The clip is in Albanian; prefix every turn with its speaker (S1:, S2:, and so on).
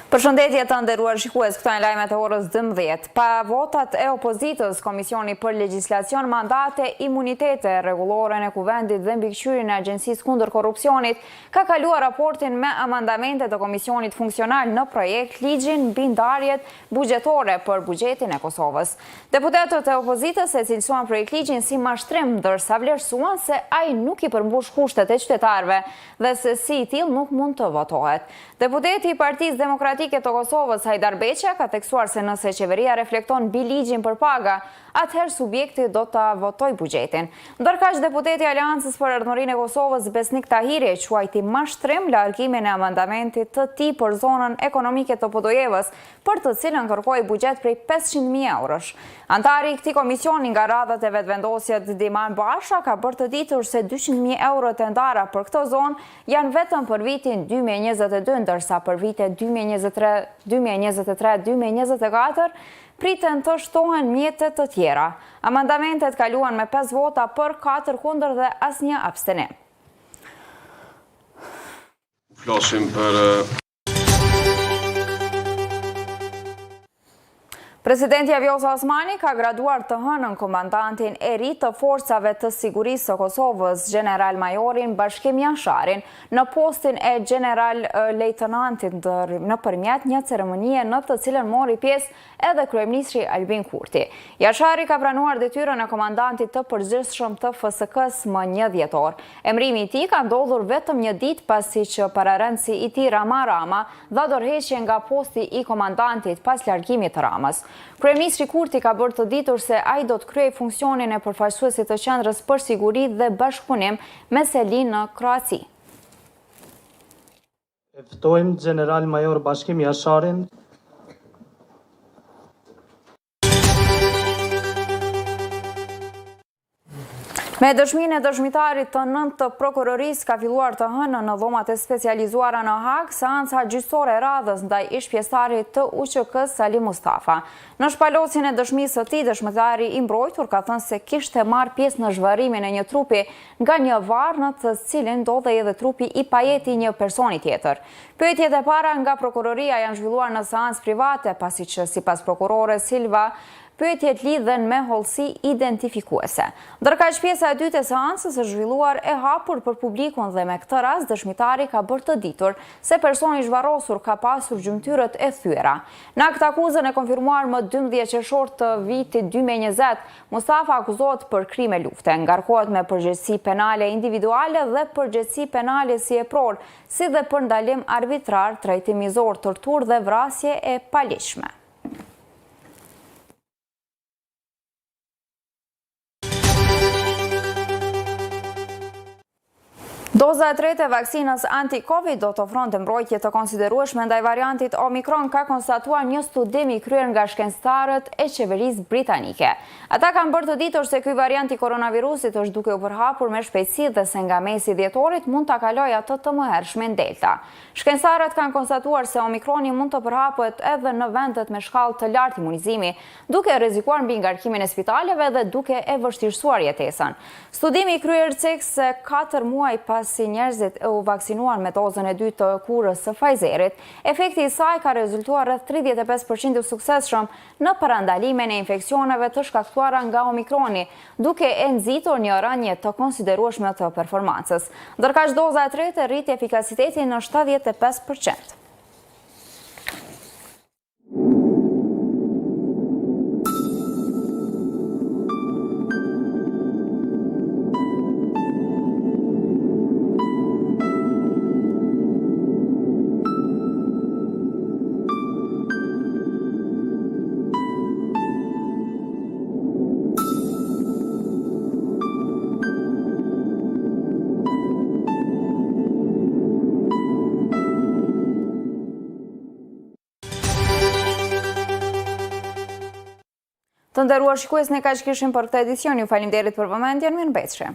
S1: Përshëndetje të nderuar shikues, këto janë lajmet e orës 12. Pa votat e opozitës, Komisioni për Legjislacion, Mandate, Imunitete, Rregullorën e Kuvendit dhe mbikëqyrjen e Agjencisë kundër korrupsionit ka kaluar raportin me amandamente të Komisionit Funksional në projekt ligjin mbi ndarjet buxhetore për buxhetin e Kosovës. Deputetët e opozitës e cilësuan projekt ligjin si mashtrim, ndërsa vlerësuan se ai nuk i përmbush kushtet e qytetarëve dhe se si i tillë nuk mund të votohet. Deputeti i Partisë Demokratike të Kosovës, Hajdar Beqa, ka tekstuar se nëse qeveria reflekton mbi ligjin për paga, atëherë subjekti do të votoj buxhetin. Ndërkaq deputeti i Aleancës për Ardhmërinë e Kosovës, Besnik Tahiri, quajti mashtrim largimin e amandamentit të tij për zonën ekonomike të Podojevës, për të cilën kërkoi buxhet prej 500.000 eurosh. Antari i këtij komisioni nga radhat e vetvendosjet Diman Basha ka bërë të ditur se 200.000 euro të ndara për këtë zonë janë vetëm për vitin 2022, ndërsa për vitet 2023-2024 priten të shtohen mjetet të tjera. Amandamentet kaluan me 5 vota për, 4 kundër dhe asnjë abstenim.
S2: Flasim për
S1: Presidenti Vjosa Osmani ka graduar të hënën komandantin e ri të forcave të sigurisë së Kosovës, general majorin Bashkim Jasharin, në postin e general lejtenantit nëpërmjet një ceremonie në të cilën mori pjesë edhe kryeministri Albin Kurti. Jashari ka pranuar detyrën e komandantit të përgjithshëm të FSK-s më 1 dhjetor. Emrimi i tij ka ndodhur vetëm një ditë pasi që pararendësi i tij Rama dha dorëheqje nga posti i komandantit pas largimit të Ramës. Kryeministri Kurti ka bërë të ditur se ai do të kryejë funksionin e përfaqësuesit të Qendrës për Siguri dhe Bashkëpunim me seli në Kroaci.
S3: E ftojmë general major Bashkim Jasharin.
S1: Me dëshminë e dëshmitarit të 9 të prokurorisë ka filluar të hënën në dhomat e specializuara në Hag, seanca gjyqësore e radhës ndaj ish-pjesëtarit të UÇK-s Salim Mustafa. Në shpalosjen e dëshmisë së tij, dëshmitari i mbrojtur ka thënë se kishte marrë pjesë në zhvarrimin e një trupi nga një varr në të cilin ndodhej edhe trupi i pajeti një personi tjetër. Pyetjet e para nga prokuroria janë zhvilluar në seancë private, pasi që sipas prokurore Silva pyetjet lidhen me hollësi identifikuese. Ndërkaq pjesa e dytë e seancës është zhvilluar e hapur për publikun dhe me këtë rast dëshmitari ka bërë të ditur se personi zhvarrosur ka pasur gjymtyrët e thyera. Në akt akuzën e konfirmuar më 12 qershor të vitit 2020, Mustafa akuzohet për krime lufte, ngarkohet me përgjegjësi penale individuale dhe përgjegjësi penale si epror, si dhe për ndalim arbitrar, trajtimizor, torturë dhe vrasje e paligjshme. Doza e tretë e vaksinës anti-Covid do të ofronte mbrojtje të konsiderueshme ndaj variantit Omikron, ka konstatuar një studim i kryer nga shkencëtarët e qeverisë britanike. Ata kanë bërë të ditur se ky variant i koronavirusit është duke u përhapur me shpejtësi dhe se nga mesi dhjetorit mund ta kalojë atë të mëhershme Delta. Shkencëtarët kanë konstatuar se Omikroni mund të përhapet edhe në vendet me shkallë të lartë imunizimi, duke rrezikuar mbi ngarkimin e spitaleve dhe duke e vështirësuar jetesën. Studimi i kryer cekse 4 muaj si njerëzit u vaksinuar me dozën e dytë të kurës së Pfizerit, efekti i saj ka rezultuar rreth 35% suksesshëm në parandalimin e infeksioneve të shkaktuara nga Omikroni, duke e nxitur një rënje të konsiderueshme të performancës. Ndërkaq doza e tretë rriti efikasitetin në 75%. Të nderuar shikues, ne kaq kishim për këtë edicion. Ju faleminderit për vëmendjen, mirëmbëjtje.